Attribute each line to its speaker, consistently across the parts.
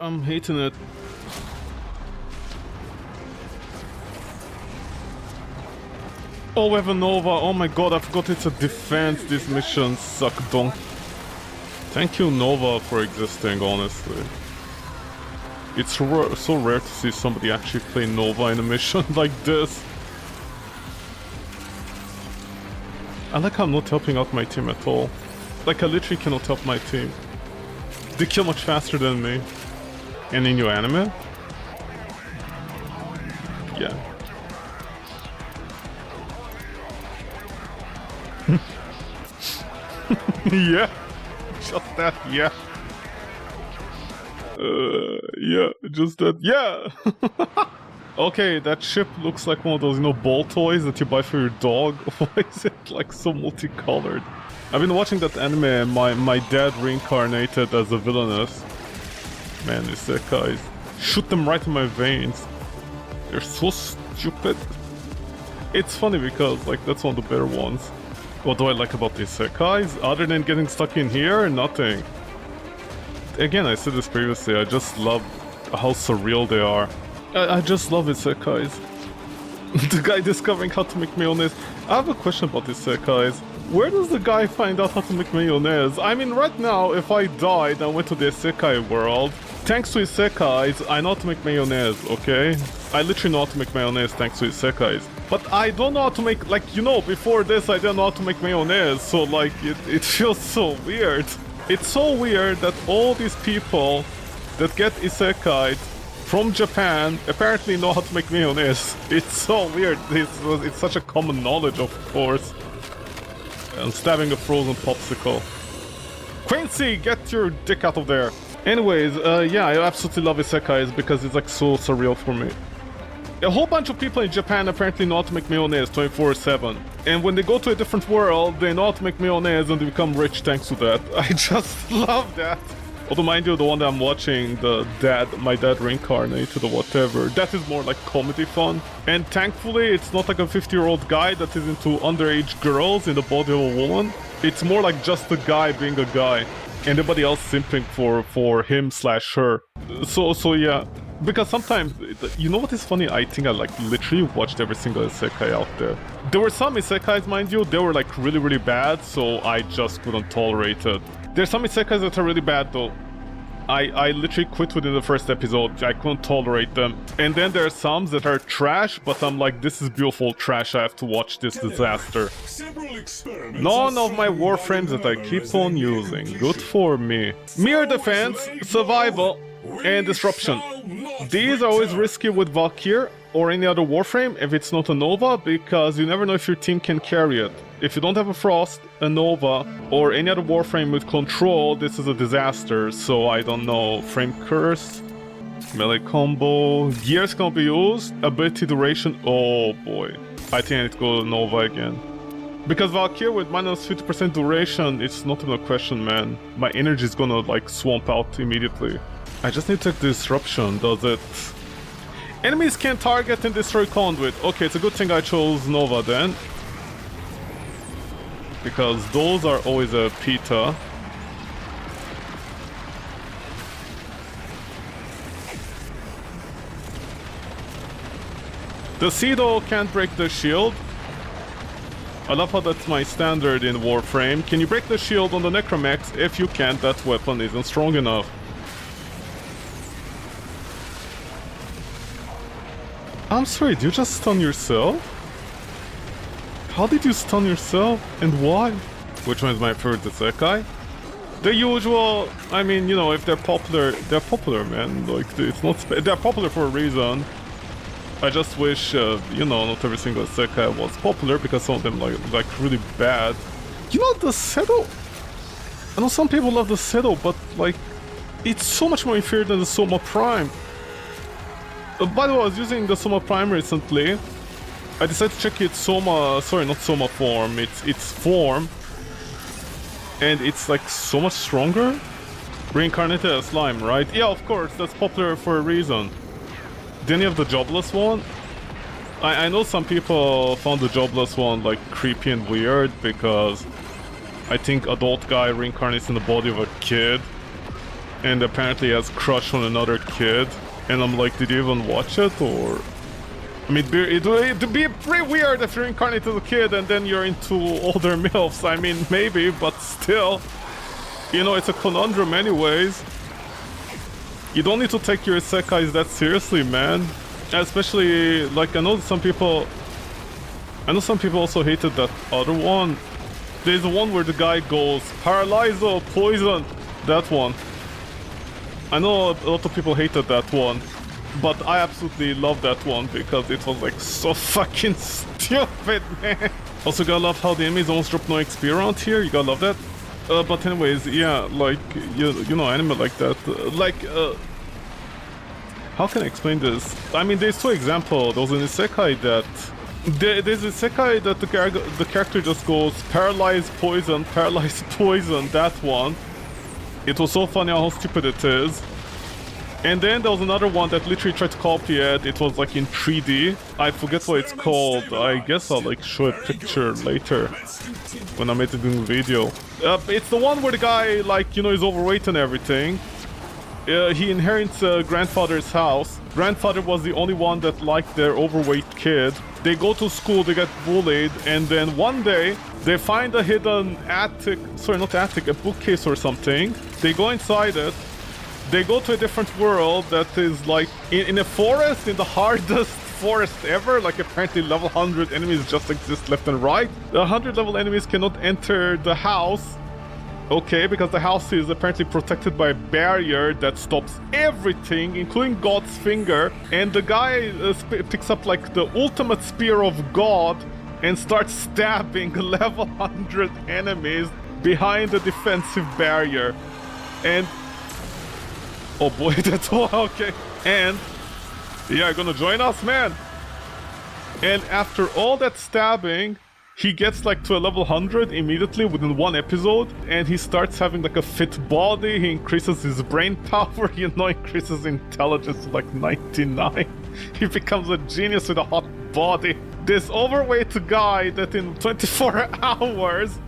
Speaker 1: I'm hating it. Oh, we have a Nova. Oh my god, I forgot it's a defense. These missions suck donk. Thank you, Nova, for existing, honestly. It's so rare to see somebody actually play Nova in a mission like this. I like how I'm not helping out my team at all. Like, I literally cannot help my team. They kill much faster than me. Any new anime? Yeah. Yeah. Just that, yeah. Yeah, just that, yeah! Okay, that ship looks like one of those, ball toys that you buy for your dog. Why is it, like, so multicolored? I've been watching that anime and my dad reincarnated as a villainous. Man, these guys. Shoot them right in my veins. They're so stupid. It's funny because, like, that's one of the better ones. What do I like about these sekais? Other than getting stuck in here, nothing. Again, I said this previously, I just love how surreal they are. I just love isekais. The guy discovering how to make mayonnaise. I have a question about isekais. Where does the guy find out how to make mayonnaise? I mean, right now, if I died and went to the isekai world, thanks to isekais, I know how to make mayonnaise, okay? I literally know how to make mayonnaise thanks to isekais. But I don't know how to make, like, before this I didn't know how to make mayonnaise, so, like, it feels so weird. It's so weird that all these people that get isekai from Japan apparently know how to make mayonnaise. It's so weird. It's such a common knowledge, of course. And stabbing a frozen popsicle. Quincy, get your dick out of there. Anyways, yeah, I absolutely love isekais because it's like so surreal for me. A whole bunch of people in Japan apparently know how to make mayonnaise 24/7. And when they go to a different world, they know how to make mayonnaise and they become rich thanks to that. I just love that. Although, mind you, the one that I'm watching, my dad reincarnated or whatever, that is more like comedy fun. And thankfully, it's not like a 50-year-old guy that is into underage girls in the body of a woman. It's more like just a guy being a guy. And everybody else simping for him/her. So yeah. Because sometimes, you know what is funny? I think I literally watched every single isekai out there. There were some isekais, mind you, they were like really, really bad, so I just couldn't tolerate it. There's some isekais that are really bad though. I literally quit within the first episode. I couldn't tolerate them. And then there are some that are trash, but I'm like, this is beautiful trash, I have to watch this disaster. None of my Warframes that I keep on using. Good for me. Mere defense, survival, and disruption. These are always risky with Valkyr or any other Warframe if it's not a Nova, because you never know if your team can carry it. If you don't have a Frost, a Nova, or any other Warframe with control, this is a disaster, so I don't know. Frame Curse, melee combo, gears can be used, ability duration, oh boy. I think I need to go Nova again. Because Valkyr with minus 50% duration, it's not even a question, man. My energy is gonna like swamp out immediately. I just need to take disruption, does it? Enemies can target and destroy conduit. Okay, it's a good thing I chose Nova then. Because those are always a pita. The Cedo can't break the shield. I love how that's my standard in Warframe. Can you break the shield on the Necromex? If you can't, that weapon isn't strong enough. I'm sorry, did you just stun yourself? How did you stun yourself, and why? Which one is my favorite isekai? The usual, I mean, if they're popular, man. Like, it's not, they're popular for a reason. I just wish, not every single isekai was popular, because some of them like really bad. The Seto? I know some people love the Seto, but like, it's so much more inferior than the Soma Prime. By the way, I was using the Soma Prime recently. I decided to check its not Soma form, its form. And it's like so much stronger. Reincarnated as slime, right? Yeah, of course, that's popular for a reason. Then you have the jobless one. I know some people found the jobless one like creepy and weird because I think adult guy reincarnates in the body of a kid. and apparently has crush on another kid. And I'm like, did you even watch it? Or I mean, it'd be pretty weird if you're incarnated as a kid and then you're into older MILFs. I mean, maybe, but still, you know, it's a conundrum anyways. You don't need to take your isekais that seriously, man. Especially, like, I know some people also hated that other one. There's the one where the guy goes, Paralyzo, poison, that one. I know a lot of people hated that one, but I absolutely love that one because it was like so fucking stupid, man. Also gotta love how the enemies almost drop no XP around here, you gotta love that. But anyways, yeah, like, you know, anime like that, how can I explain this? I mean, there's two examples. There was an isekai that... There's a isekai that the character just goes, paralyze, poison, that one. It was so funny how stupid it is. And then there was another one that literally tried to copy it. It was like in 3D. I forget what it's called. I guess I'll like show a picture later when I'm editing the video. It's the one where the guy, like, you know, is overweight and everything. He inherits grandfather's house. Grandfather was the only one that liked their overweight kid. They go to school, they get bullied, and then one day they find a hidden attic, sorry, not attic, a bookcase or something. They go inside it. They go to a different world that is like in a forest, in the hardest forest ever. Like apparently level 100 enemies just exist left and right. The 100 level enemies cannot enter the house. Okay, because the house is apparently protected by a barrier that stops everything, including God's finger. And the guy picks up like the ultimate spear of God and starts stabbing level 100 enemies behind the defensive barrier. And... oh boy, that's all, okay. And... yeah, you're gonna join us, man? And after all that stabbing... he gets like to a level 100 immediately within one episode, and he starts having like a fit body, he increases his brain power, you know, increases intelligence to like 99. He becomes a genius with a hot body. This overweight guy that in 24 hours,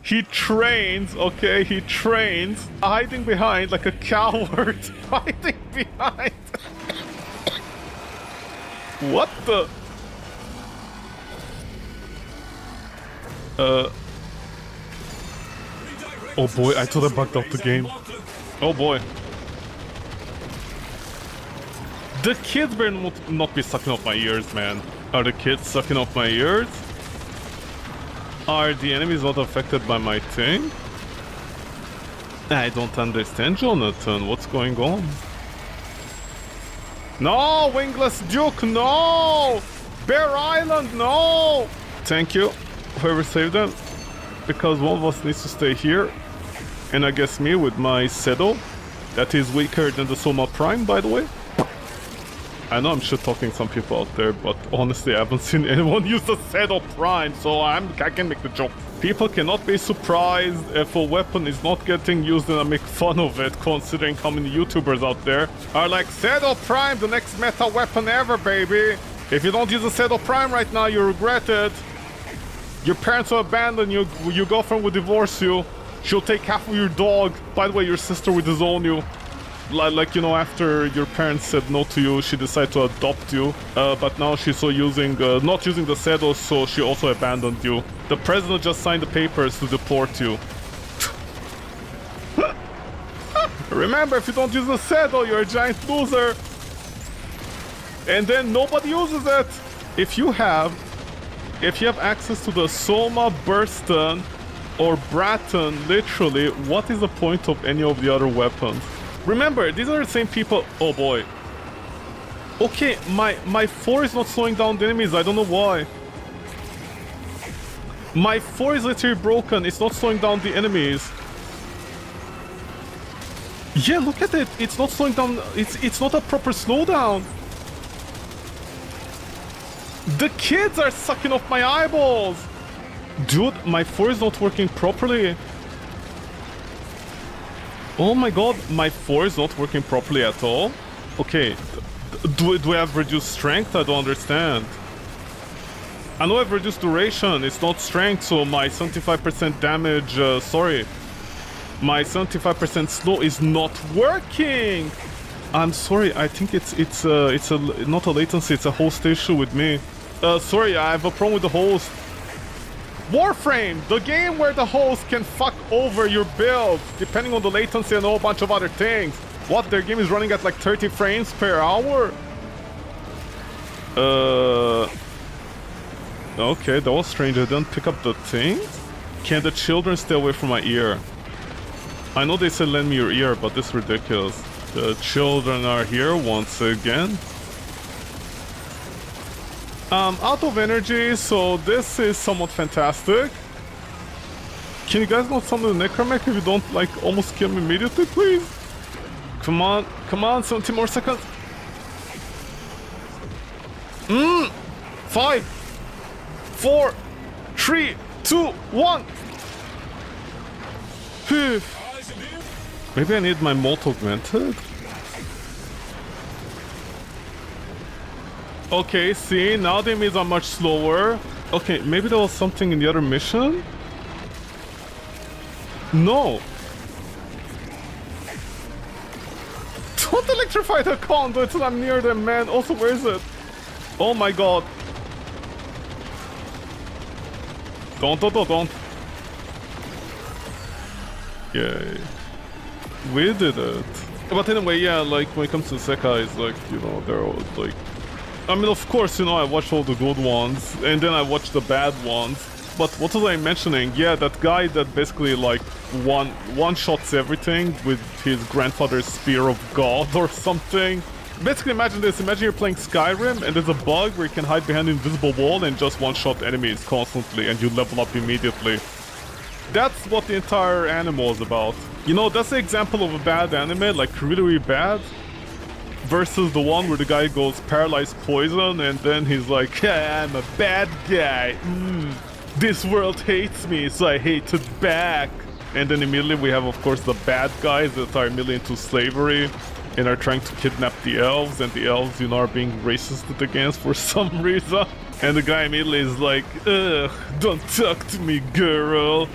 Speaker 1: he trains, okay, he trains, hiding behind like a coward, hiding behind. What the... oh boy, I thought I bugged out the game. Oh boy. The kids better not be sucking off my ears, man. Are the kids sucking off my ears? Are the enemies not affected by my thing? I don't understand, Jonathan. What's going on? No! Wingless Duke, no! Bear Island, no! Thank you. Whoever saved them, because one of us needs to stay here, and I guess me with my Sedo, that is weaker than the Soma Prime, by the way. I know I'm shit-talking some people out there, but honestly I haven't seen anyone use the Sedo Prime, so I can make the joke. People cannot be surprised if a weapon is not getting used and I make fun of it, considering how many YouTubers out there are like, Sedo Prime, the next meta weapon ever, baby! If you don't use the Sedo Prime right now, you regret it. Your parents will abandon you, your girlfriend will divorce you, she'll take half of your dog. By the way, your sister will disown you. Like, you know, after your parents said no to you, she decided to adopt you. But now she's so not using the Sedo, so she also abandoned you. The president just signed the papers to deport you. Remember, if you don't use the Sedo, you're a giant loser. And then nobody uses it. If you have access to the Soma, Burston, or Bratton, literally, what is the point of any of the other weapons? Remember, these are the same people... oh boy. Okay, my 4 is not slowing down the enemies, I don't know why. My 4 is literally broken, it's not slowing down the enemies. Yeah, look at it, it's not slowing down, it's not a proper slowdown. The kids are sucking off my eyeballs! Dude, my 4 is not working properly. Oh my god, my 4 is not working properly at all? Okay, do I have reduced strength? I don't understand. I know I have reduced duration, it's not strength, so my 75% damage, sorry. My 75% slow is not working. I'm sorry. I think it's not a latency. It's a host issue with me. Sorry, I have a problem with the host. Warframe, the game where the host can fuck over your build depending on the latency and a whole bunch of other things. What? Their game is running at like 30 frames per hour? Okay, that was strange. I didn't pick up the thing. Can the children stay away from my ear? I know they said lend me your ear, but this is ridiculous. The children are here once again. Out of energy, so this is somewhat fantastic. Can you guys not summon the Necromech if you don't, like, almost kill me immediately, please? Come on, 17 more seconds. 5, 4, 3, 2, 1. Phew. Maybe I need my Molt augmented? Okay, see, now the enemies are much slower. Okay, maybe there was something in the other mission? No. Don't electrify the conduit until I'm near them, man. Also, where is it? Oh my god. Don't. Yay. We did it. But anyway, yeah, like, when it comes to Isekai, it's like, you know, they're all, like... I mean, of course, you know, I watched all the good ones, and then I watched the bad ones. But what was I mentioning? Yeah, that guy that basically, like, one-shots everything with his grandfather's Spear of God or something. Basically, imagine this. Imagine you're playing Skyrim, and there's a bug where you can hide behind an invisible wall and just one-shot enemies constantly, and you level up immediately. That's what the entire anime was about. You know, that's the example of a bad anime, like, really, really bad. Versus the one where the guy goes paralyzed poison and then he's like, yeah, I'm a bad guy. This world hates me, so I hate it back. And then immediately we have, of course, the bad guys that are immediately into slavery and are trying to kidnap the elves, and the elves, you know, are being racist against for some reason. And the guy immediately is like, ugh, don't talk to me, girl.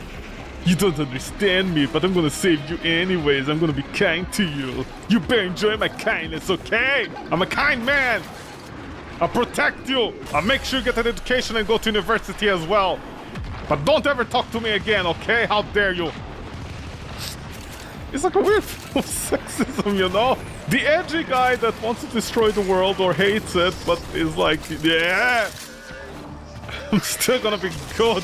Speaker 1: You don't understand me, but I'm gonna save you anyways. I'm gonna be kind to you. You better enjoy my kindness, okay? I'm a kind man. I'll protect you. I'll make sure you get an education and go to university as well. But don't ever talk to me again, okay? How dare you? It's like a weird form of sexism, you know? The edgy guy that wants to destroy the world or hates it, but is like, yeah, I'm still gonna be good.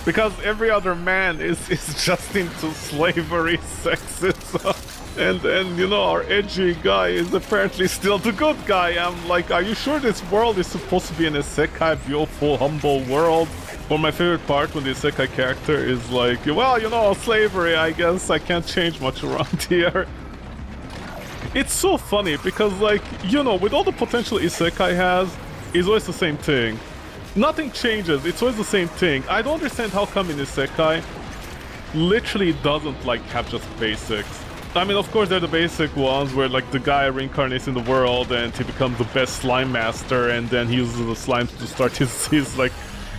Speaker 1: Because every other man is just into slavery, sexism. And then, you know, our edgy guy is apparently still the good guy. I'm like, are you sure this world is supposed to be an isekai, beautiful, humble world? Or my favorite part when the isekai character is like, well, you know, slavery, I guess I can't change much around here. It's so funny because, like, you know, with all the potential isekai has, it's always the same thing. Nothing changes, it's always the same thing. I don't understand how come in Isekai literally doesn't, like, have just basics. I mean, of course, they're the basic ones where, like, the guy reincarnates in the world and he becomes the best slime master, and then he uses the slimes to start his like,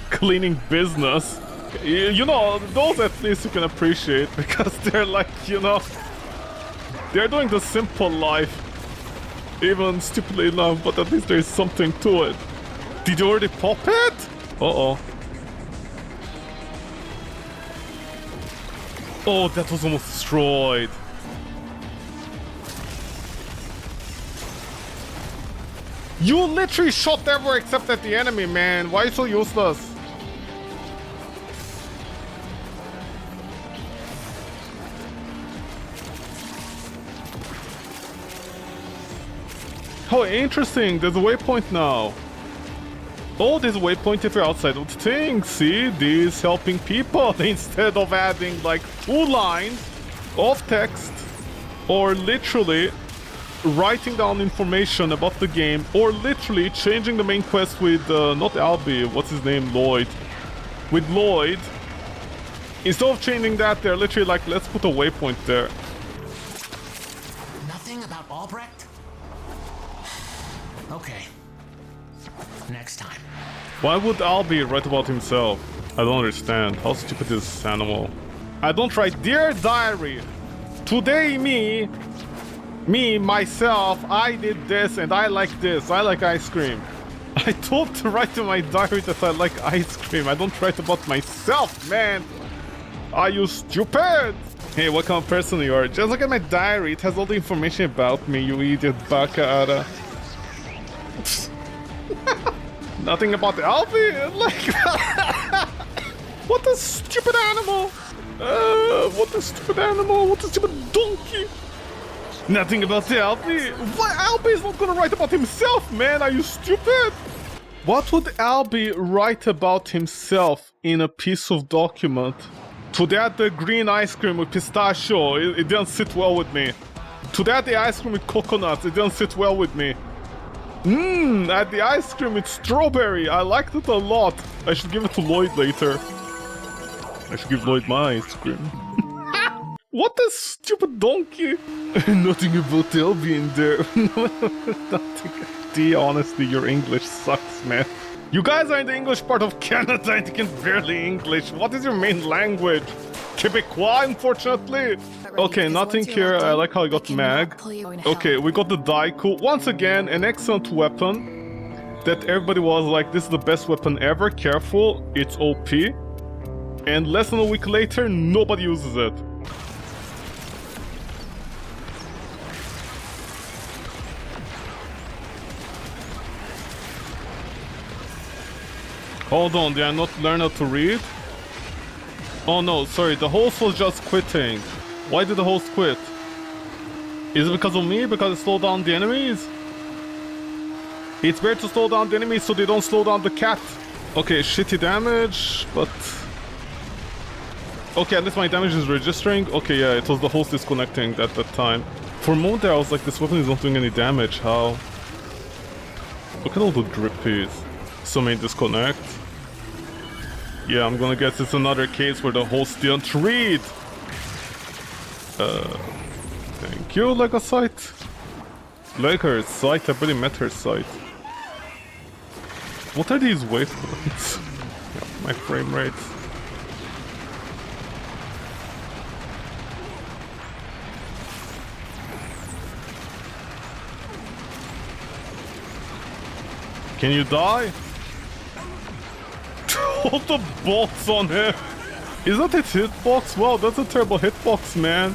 Speaker 1: cleaning business. You know, those at least you can appreciate because they're, like, you know, they're doing the simple life. Even stupidly enough, but at least there's something to it. Did you already pop it? Uh-oh. Oh, that was almost destroyed. You literally shot everywhere except at the enemy, man. Why are you so useless? Oh, interesting. There's a waypoint now. Oh, there's a waypoint if you're outside of the thing. See, this helping people instead of adding like 2 lines of text or literally writing down information about the game or literally changing the main quest with, not Albie, what's his name, Lloyd. With Lloyd, instead of changing that, they're literally like, let's put a waypoint there.
Speaker 2: Nothing about Albrecht? Okay. Next time.
Speaker 1: Why would Albie write about himself? I don't understand. How stupid is this animal? I don't write, dear diary, today myself, I did this and I like this. I like ice cream. I don't write in my diary that I like ice cream. I don't write about myself, man. Are you stupid? Hey, what kind of person you are? Just look at my diary. It has all the information about me, you idiot baka. Nothing about the Albie. Like, what a stupid animal. What a stupid animal. What a stupid donkey. Nothing about the Albie. What? Albie is not gonna write about himself, man. Are you stupid? What would Albie write about himself in a piece of document? Today at the green ice cream with pistachio, it didn't sit well with me. Today at the ice cream with coconuts, it didn't sit well with me. At the ice cream with strawberry, I liked it a lot. I should give it to Lloyd later. I should give Lloyd my ice cream. What a stupid donkey! Nothing about Albie in there. Nothing. D, honestly, your English sucks, man. You guys are in the English part of Canada and you can barely English. What is your main language? Quebecois, unfortunately. Okay, nothing here. I like how I got mag. Okay, we got the Daiku. Once again, an excellent weapon that everybody was like, this is the best weapon ever. Careful, it's OP. And less than a week later, nobody uses it. Hold on, did I not learn how to read? Oh no, sorry, the host was just quitting. Why did the host quit? Is it because of me? Because it slowed down the enemies? It's better to slow down the enemies so they don't slow down the cat. Okay, shitty damage, but... Okay, at least my damage is registering. Okay, yeah, it was the host disconnecting at that time. For a moment there, I was like, this weapon is not doing any damage. How? Look at all the drippies. So many disconnect. Yeah, I'm gonna guess it's another case where the host didn't read. Thank you, Lego site. Lego site, I really met her site. What are these waypoints? Yeah, my frame rates. Can you die? All the bolts on him. Is that a hitbox? Wow, that's a terrible hitbox, man.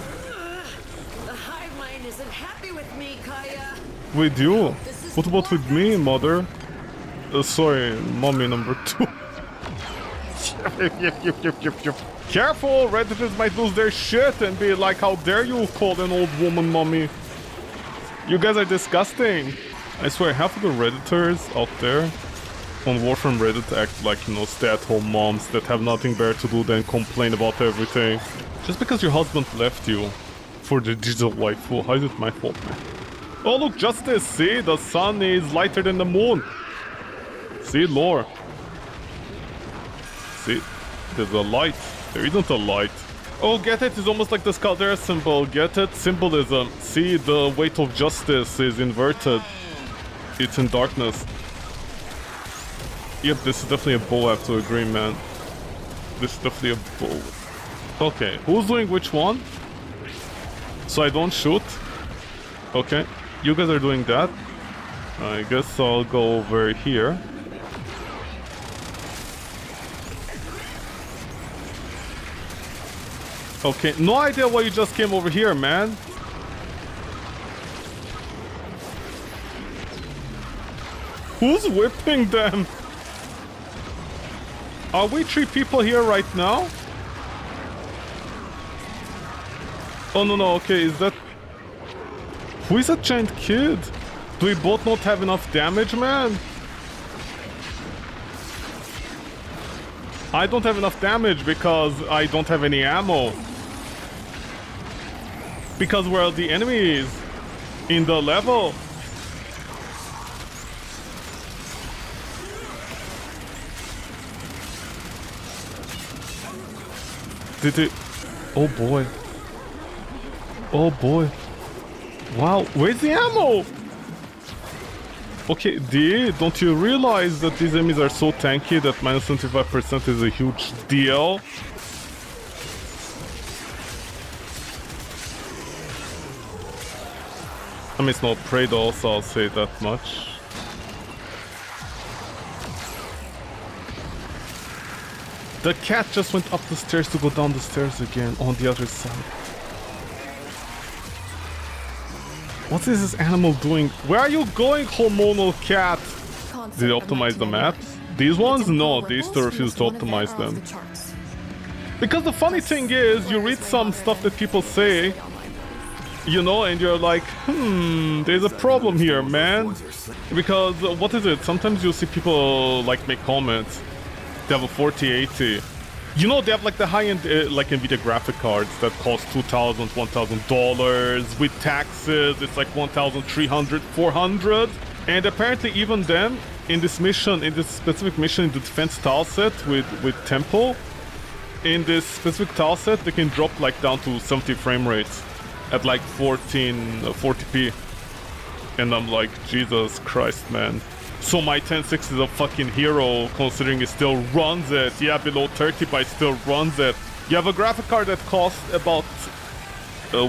Speaker 3: The hive mind isn't happy with me, Kaya.
Speaker 1: With you? What about with me, mother? Sorry, mommy number 2. Careful, Redditors might lose their shit and be like, how dare you call an old woman mommy? You guys are disgusting. I swear, half of the Redditors out there on Warframe Reddit act like, you know, stay-at-home moms that have nothing better to do than complain about everything. Just because your husband left you for the digital waifu, how is it my fault, man? Oh look, Justice, see? The sun is lighter than the moon. See, lore. See? There's a light. There isn't a light. Oh, get it? It's almost like the Scaldera symbol. Get it? Symbolism. See, the weight of justice is inverted. It's in darkness. Yep, this is definitely a bow, I have to agree, man. This is definitely a bow. Okay, who's doing which one? So I don't shoot? Okay, you guys are doing that. I guess I'll go over here. Okay, no idea why you just came over here, man. Who's whipping them? Are we 3 people here right now? Oh no, okay, is that... Who is that giant kid? Do we both not have enough damage, man? I don't have enough damage because I don't have any ammo. Because where are the enemies? In the level? Did it... Oh boy. Oh boy. Wow, where's the ammo? Okay, D, don't you realize that these enemies are so tanky that minus 25% is a huge deal? I mean, it's not Prado, so I'll say that much. The cat just went up the stairs to go down the stairs again on the other side. What is this animal doing? Where are you going, hormonal cat? Did they optimize the maps? These ones? No, they used to refuse to optimize them. Because the funny thing is, you read some stuff that people say, you know, and you're like, there's a problem here, man. Because, what is it? Sometimes you'll see people, like, make comments. They have a 4080. You know, they have, like, the high-end, like, NVIDIA graphic cards that cost $2,000, $1,000. With taxes, it's like $1,300, $400. And apparently even then, in this mission, in this specific mission in the defense tile set with Temple, in this specific tile set, they can drop, like, down to 70 frame rates at, like, 40p. And I'm like, Jesus Christ, man. So my 1060 is a fucking hero, considering it still runs it. Yeah, below 30, but it still runs it. You have a graphic card that costs about,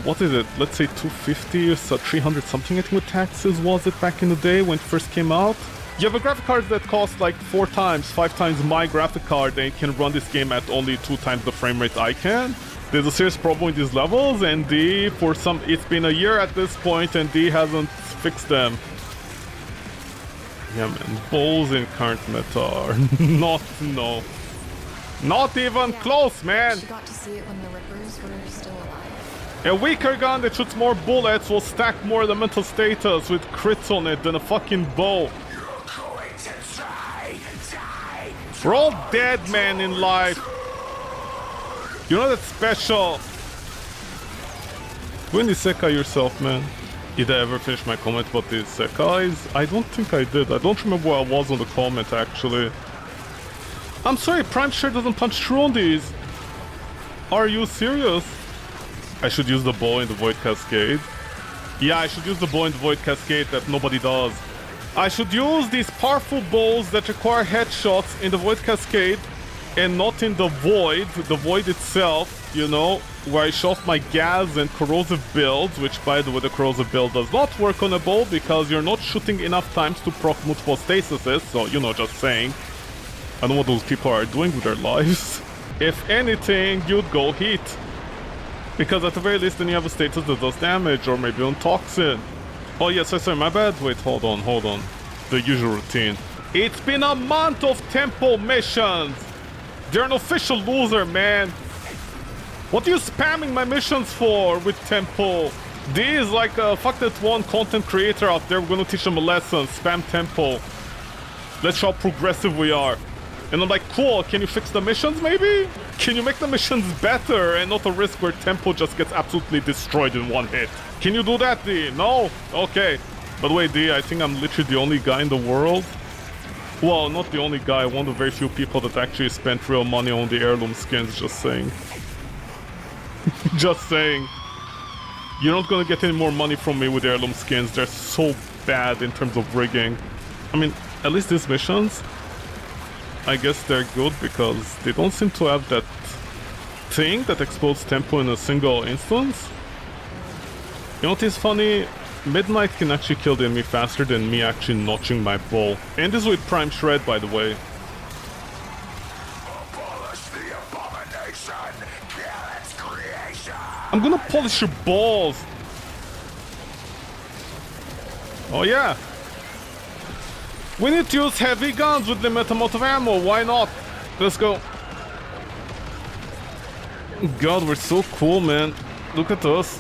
Speaker 1: what is it? Let's say 250 or so, 300 something, I think, with taxes, was it back in the day when it first came out? You have a graphic card that costs like 4 times, 5 times my graphic card, and it can run this game at only 2 times the frame rate I can. There's a serious problem with these levels, and it's been a year at this point, and D hasn't fixed them. Yeah, man, balls in current meta are not even close, man.
Speaker 4: She got to see it when the Rippers were still alive.
Speaker 1: A weaker gun that shoots more bullets will stack more elemental status with crits on it than a fucking bow. We're all dead, man, in life. You know that's special. Win the Isekai yourself, man. Did I ever finish my comment about the Isekais? I don't think I did. I don't remember where I was on the comment, actually. I'm sorry, Prime sure doesn't punch through on these. Are you serious? I should use the bow in the Void Cascade. Yeah, I should use the bow in the Void Cascade that nobody does. I should use these powerful bows that require headshots in the Void Cascade and not in the Void itself, you know, where I show off my gas and corrosive builds, which, by the way, the corrosive build does not work on a bow because you're not shooting enough times to proc multiple stasises, so, you know, just saying. I don't know what those people are doing with their lives. If anything, you'd go heat. Because at the very least, then you have a status that does damage, or maybe on Toxin. Oh, yes, sorry, my bad. Wait, hold on. The usual routine. It's been a month of temple missions! They're an official loser, man! What are you spamming my missions for with temple? D is like fuck that one content creator out there, we're gonna teach them a lesson. Spam temple. Let's show how progressive we are. And I'm like, cool, can you fix the missions maybe? Can you make the missions better and not a risk where tempo just gets absolutely destroyed in one hit? Can you do that, D? No? Okay. By the way, D, I think I'm literally the only guy in the world. Well, not the only guy, one of the very few people that actually spent real money on the heirloom skins, just saying. Just saying. You're not gonna get any more money from me with heirloom skins, they're so bad in terms of rigging. I mean, at least these missions, I guess they're good because they don't seem to have that thing that explodes tempo in a single instance. You know what is funny? Midnight can actually kill the enemy faster than me actually notching my bow. And this is with Prime Shred, by the way. I'm gonna polish your balls! Oh yeah! We need to use heavy guns with limited amount of ammo, why not? Let's go. God, we're so cool, man. Look at us.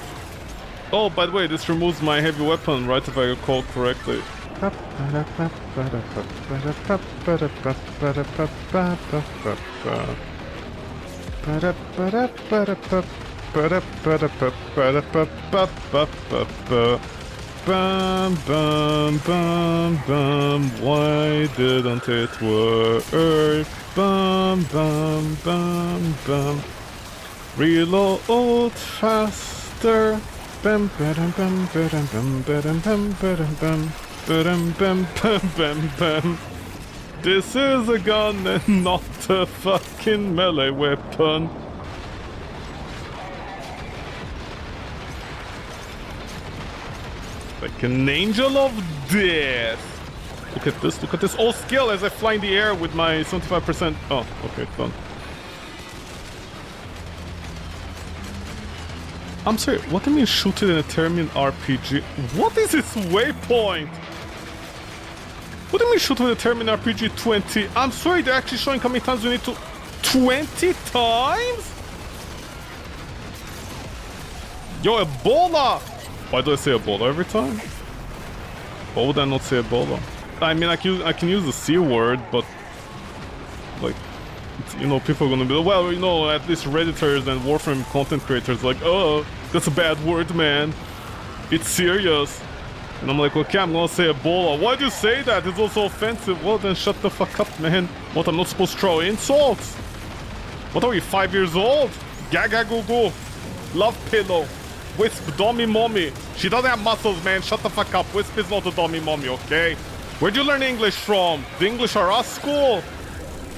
Speaker 1: Oh, by the way, this removes my heavy weapon, right, if I recall correctly. Bum, bum, bum, bum, why didn't it work? Bum, bum, bum, bum. Reload faster. Bum, bum, bum, bum, bum, bum, bum, bum, bum, bum, bum, bum. This is a gun and not a fucking melee weapon. Like an angel of death. Look at this, look at this. All skill as I fly in the air with my 75%. Oh, okay, done. I'm sorry, what do you mean shoot it in a Termin RPG? What is its waypoint? What do you mean shoot with a Termin RPG 20? I'm sorry, they're actually showing how many times you need to... 20 times? Yo, Ebola! Why do I say Ebola every time? Why would I not say Ebola? I mean, I can use the C word, but... Like... You know, people are gonna be... Well, you know, at least Redditors and Warframe content creators like, oh, that's a bad word, man. It's serious. And I'm like, okay, I'm gonna say Ebola. Why do you say that? It's also offensive. Well, then shut the fuck up, man. What, I'm not supposed to throw insults? What are we, 5 years old? Gaga goo goo. Love pillow. Wisp, dummy mommy. She doesn't have muscles, man. Shut the fuck up. Wisp is not a dummy mommy, okay? Where'd you learn English from? The English are us school?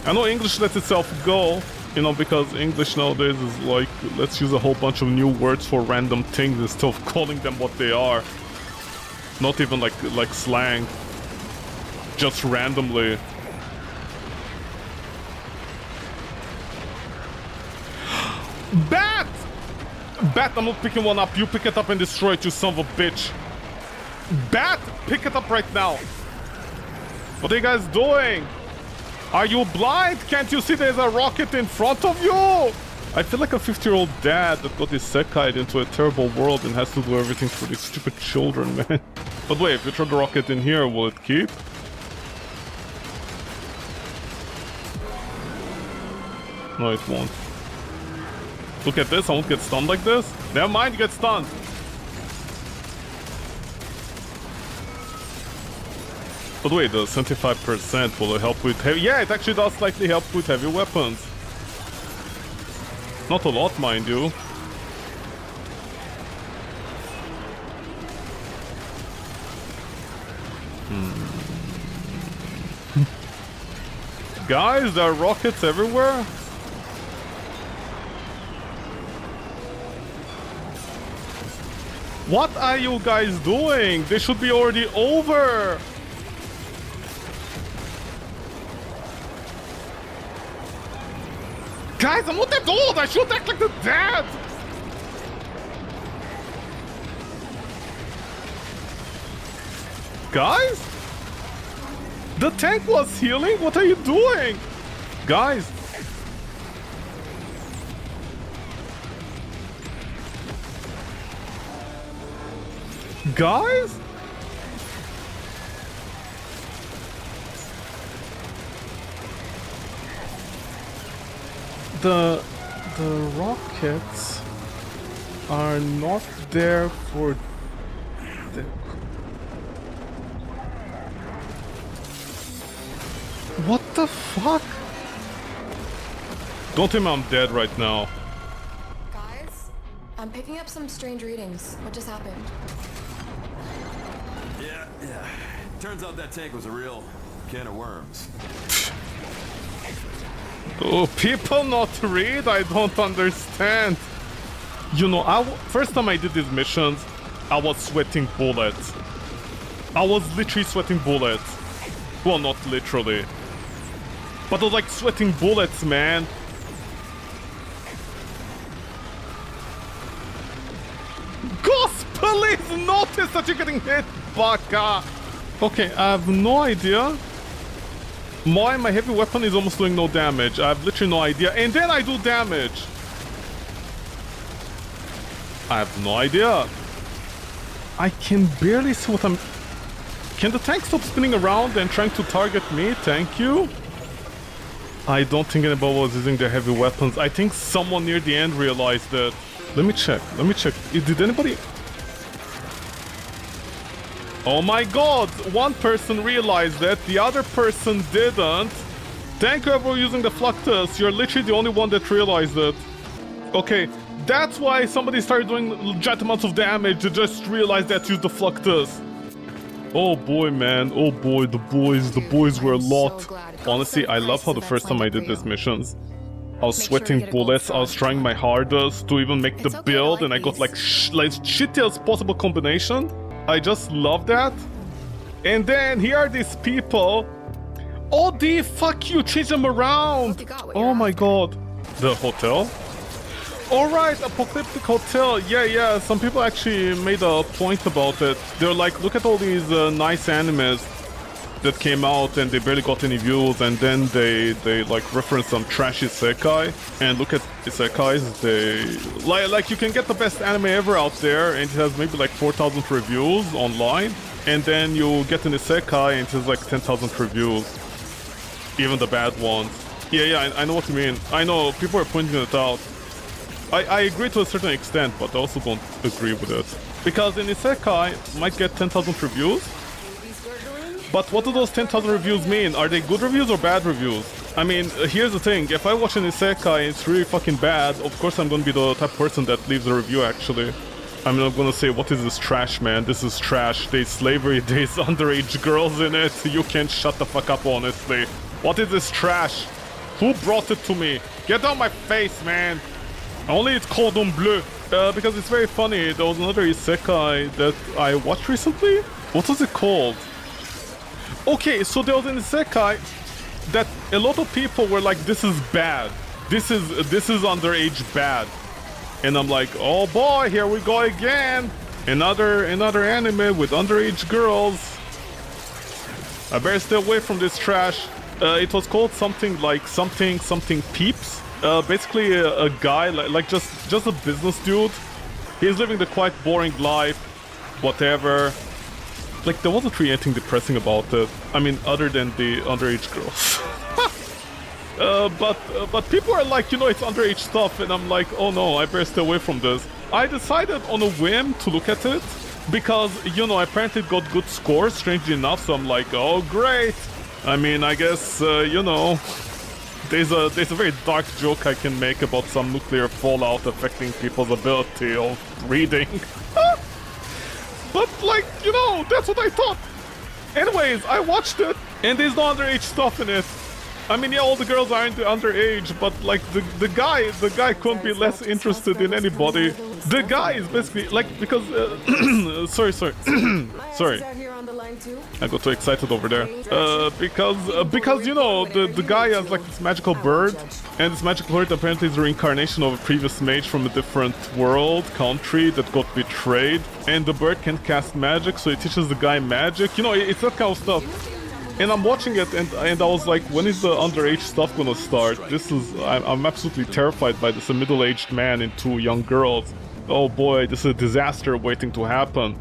Speaker 1: I know English lets itself go, you know, because English nowadays is like, let's use a whole bunch of new words for random things instead of calling them what they are. Not even like slang. Just randomly. Bat! Bat, I'm not picking one up. You pick it up and destroy it, you son of a bitch. Bat! Pick it up right now. What are you guys doing? Are you blind? Can't you see there's a rocket in front of you? I feel like a 50-year-old dad that got his sekai'd into a terrible world and has to do everything for these stupid children, man. But wait, if you throw the rocket in here, will it keep? No, it won't. Look at this, I won't get stunned like this. Never mind, you get stunned. But wait, the 75% will it help with heavy? Yeah, it actually does slightly help with heavy weapons. Not a lot, mind you. Guys, there are rockets everywhere. What are you guys doing? They should be already over. Guys, I'm not that old. I should act like the dad. Guys? The tank was healing? What are you doing? Guys. Guys? The rockets are not there for the... What the fuck? Don't tell me I'm dead right now.
Speaker 4: Guys, I'm picking up some strange readings. What just happened?
Speaker 5: Yeah. Turns out that tank was a real can of worms.
Speaker 1: Oh, people not read? I don't understand. You know, first time I did these missions, I was sweating bullets. I was literally sweating bullets. Well, not literally. But I was like sweating bullets, man. Ghost, please notice that you're getting hit, baka. Okay, I have no idea. My heavy weapon is almost doing no damage. I have literally no idea. And then I do damage. I have no idea. I can barely see what I'm... Can the tank stop spinning around and trying to target me? Thank you. I don't think anybody was using their heavy weapons. I think someone near the end realized that. Let me check. Did anybody... Oh my god! One person realized that, the other person didn't. Thank you for using the Fluctus. You're literally the only one that realized it. Okay, that's why somebody started doing giant amounts of damage to just realize that use the Fluctus. Oh boy, man. Oh boy, the boys were a lot. Honestly, I love how the first time I did these missions, I was sweating bullets, I was trying my hardest to even make the build, and I got like shittiest possible combination. I just love that. And then here are these people. Oh, the fuck you, change them around. Oh my god. The hotel? Alright, apocalyptic hotel. Yeah, some people actually made a point about it. They're like, look at all these nice animes that came out and they barely got any views, and then they like reference some trashy isekai. And look at isekais, they like you can get the best anime ever out there and it has maybe like 4,000 reviews online, and then you get an isekai and it has like 10,000 reviews, even the bad ones. Yeah, I know what you mean. I know people are pointing it out. I agree to a certain extent, but I also don't agree with it, because an isekai might get 10,000 reviews. But what do those 10,000 reviews mean? Are they good reviews or bad reviews? I mean, here's the thing. If I watch an isekai and it's really fucking bad, of course I'm gonna be the type of person that leaves a review, actually. I'm not gonna say, what is this trash, man? This is trash. There's slavery, there's underage girls in it. You can't shut the fuck up, honestly. What is this trash? Who brought it to me? Get out my face, man! Only it's cordon bleu. Because it's very funny. There was another isekai that I watched recently. What was it called? Okay, so there was an isekai that a lot of people were like, this is bad. This is underage bad. And I'm like, oh boy, here we go again. Another anime with underage girls. I better stay away from this trash. It was called something like something peeps. Basically a guy, like just a business dude. He's living the quite boring life, whatever. Like, there wasn't really anything depressing about it. I mean, other than the underage girls. But people are like, you know, it's underage stuff, and I'm like, oh no, I better stay away from this. I decided on a whim to look at it, because, you know, apparently it got good scores, strangely enough, so I'm like, oh great! I mean, I guess, you know, there's a very dark joke I can make about some nuclear fallout affecting people's ability of reading. But, like, you know, that's what I thought. Anyways, I watched it, and there's no underage stuff in it. I mean, yeah, all the girls aren't underage, but, like, the guy couldn't be less interested in anybody. The guy is basically, like, because, sorry. Sorry. I got too excited over there. Because, you know, the guy has, like, this magical bird, and this magical bird apparently is a reincarnation of a previous mage from a different world, country, that got betrayed. And the bird can cast magic, so it teaches the guy magic. You know, it's that kind of stuff. And I'm watching it, and I was like, when is the underage stuff gonna start? I'm absolutely terrified by this, a middle-aged man and two young girls. Oh boy, this is a disaster waiting to happen.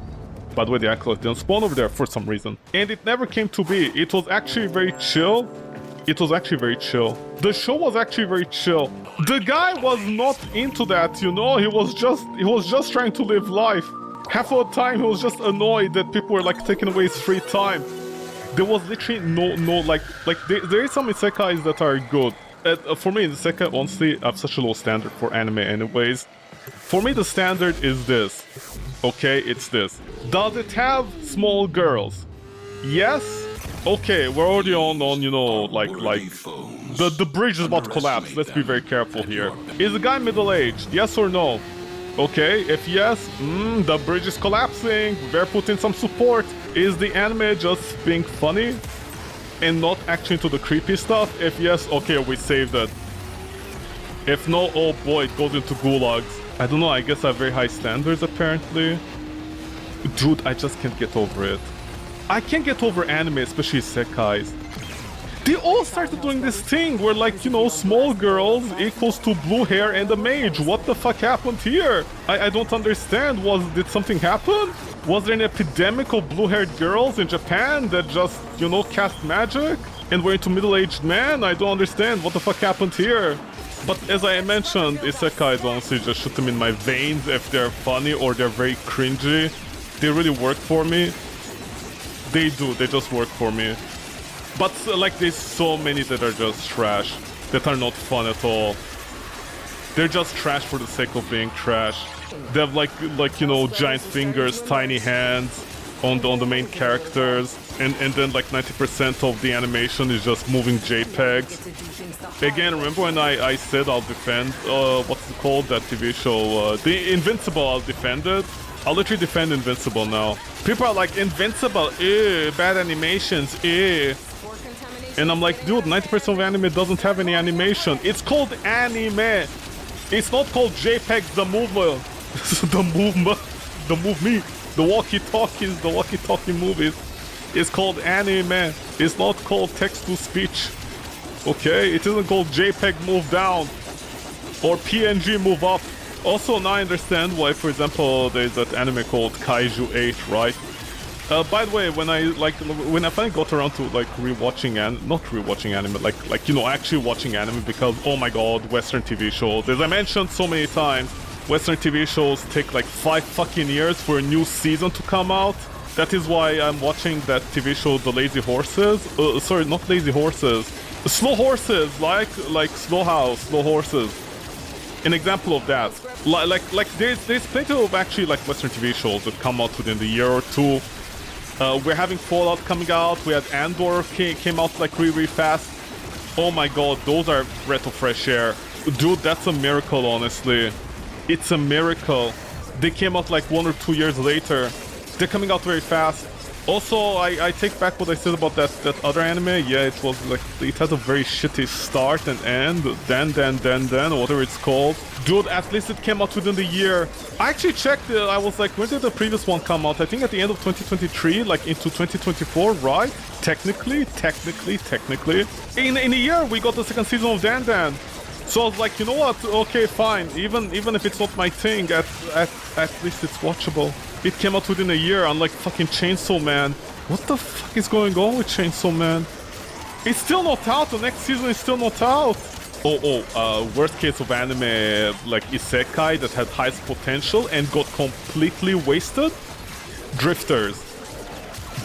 Speaker 1: By the way, the acolyte didn't spawn over there for some reason. And it never came to be. It was actually very chill. The show was actually very chill. The guy was not into that, you know? He was just trying to live life. Half of the time, he was just annoyed that people were, like, taking away his free time. There was literally no like there is some isekais that are good. For me, in isekai, honestly, I have such a low standard for anime anyways. For me, the standard is this. Okay, it's this. Does it have small girls? Yes? Okay, we're already on you know, like the bridge is about to collapse. Let's be very careful here. Is the guy middle-aged? Yes or no? Okay, if yes, the bridge is collapsing. Better put in some support. Is the anime just being funny and not actually into the creepy stuff? If yes, okay, we saved it. If no, oh boy, it goes into gulags. I don't know, I guess I have very high standards apparently. Dude, I just can't get over it. I can't get over anime, especially isekais. They all started doing this thing where, like, you know, small girls equals to blue hair and a mage. What the fuck happened here? I don't understand. Did something happen? Was there an epidemic of blue-haired girls in Japan that just, you know, cast magic and were into middle-aged men? I don't understand. What the fuck happened here? But as I mentioned, isekais honestly just shoot them in my veins if they're funny or they're very cringy. They really work for me. They do. They just work for me. But, like, there's so many that are just trash, that are not fun at all. They're just trash for the sake of being trash. They have, like you know, giant fingers, tiny hands on the main characters, and then, like, 90% of the animation is just moving JPEGs. Again, remember when I said I'll defend, what's it called, that TV show, The Invincible, I'll defend it? I'll literally defend Invincible now. People are like, Invincible, ew, bad animations, ew. And I'm like, dude, 90% of anime doesn't have any animation. It's called anime. It's not called JPEG the movement. The movement. The move me. The walkie-talkies, the walkie-talkie movies. It's called anime. It's not called text-to-speech. Okay? It isn't called JPEG move down. Or PNG move up. Also, now I understand why, for example, there's that anime called Kaiju 8, right? By the way, when I finally got around to like not rewatching anime, like you know, actually watching anime, because oh my god, Western TV shows. As I mentioned so many times, Western TV shows take like 5 fucking years for a new season to come out. That is why I'm watching that TV show, The Lazy Horses. Sorry, not Lazy Horses. Slow Horses, like Slow House, Slow Horses. An example of that. Like there's plenty of actually like Western TV shows that come out within the year or two. We're having Fallout coming out. We had Andor came out like really fast. Oh my god, those are breath of fresh air. Dude, that's a miracle, honestly. It's a miracle. They came out like 1 or 2 years later. They're coming out very fast. Also, I take back what I said about that other anime. Yeah, it was like, it had a very shitty start and end. Then, whatever it's called. Dude, at least it came out within the year. I actually checked, I was like, when did the previous one come out? I think at the end of 2023, like into 2024, right? Technically. In a year, we got the second season of Dan. So I was like, you know what? Okay, fine. Even if it's not my thing, at least it's watchable. It came out within a year, unlike fucking Chainsaw Man. What the fuck is going on with Chainsaw Man? It's still not out. The next season is still not out. Worst case of anime, like isekai that had highest potential and got completely wasted. Drifters.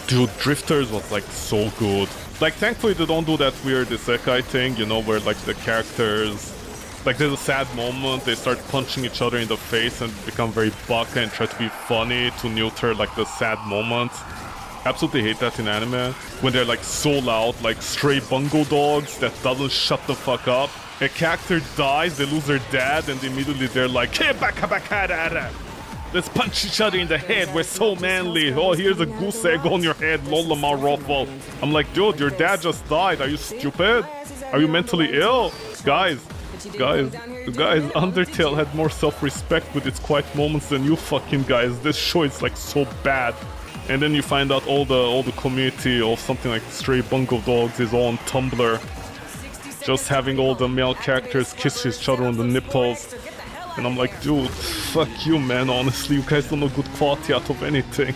Speaker 1: Dude, Drifters was like so good. Like, thankfully they don't do that weird isekai thing, you know, where like the characters, like there's a sad moment, they start punching each other in the face and become very baka and try to be funny to neuter like the sad moments. Absolutely hate that in anime. When they're like so loud, like stray bungo dogs that doesn't shut the fuck up. A character dies, they lose their dad, and immediately they're like, hey, baka baka. Let's punch each other in the head, we're so manly. Oh, here's a goose egg on your head, lolama ruffle. I'm like, dude, your dad just died, are you stupid? Are you mentally ill? Guys, Undertale had more self-respect with its quiet moments than you fucking guys. This show is like so bad. And then you find out all the community of something like Stray Bungo Dogs is all on Tumblr. Just having all the male characters kiss each other on the nipples. And I'm like, dude, fuck you, man, honestly, you guys don't know good quality out of anything.